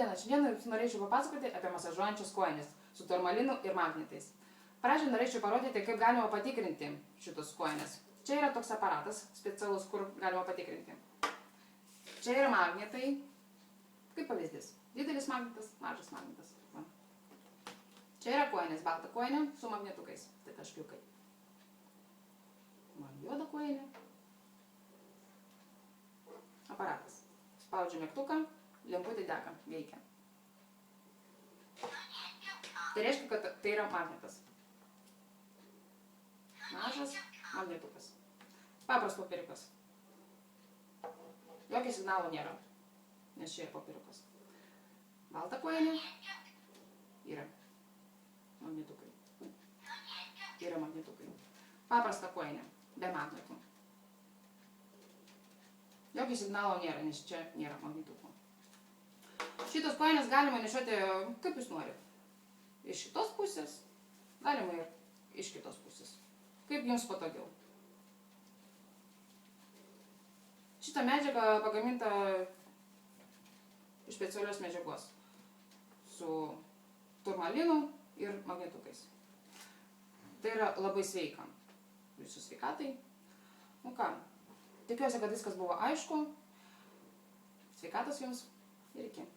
Labadiena, šiandien jums norėčiau papasakoti apie masažuojančias kojines su turmalinu ir magnetais. Pradžiai norėčiau parodyti, kaip galima patikrinti šitus kojines. Čia yra toks aparatas specialus, kur galima patikrinti. Čia yra magnetai, kaip pavyzdys. Didelis magnetas, mažas magnetas. Va. Čia yra kojinės, balta kojinė su magnetukais, tai taškiukai. Man juoda kojinė. Aparatas. Spaudžiu mygtuką, lemputė dega, veikia. Tai reiškia, kad tai yra magnetas. Mažas magnetukas. Paprastas popieriukas. Jokio signalo nėra, nes čia yra popieriukas. Balta kojinė. Yra magnetukai. Yra magnetukai. Paprasta kojinė, be magnetų. Jokio signalo nėra, nes čia nėra magnetukų. Šitos kojinės galima nešioti kaip jūs norit. Iš šitos pusės, galima ir iš kitos pusės. Kaip jums patogiau. Šita medžiaga pagaminta iš specialios medžiagos su turmalinu ir magnetukais. Tai yra labai sveika jūsų sveikatai. Nu ką, tikiuosi, kad viskas buvo aišku. Sveikatos jums ir iki.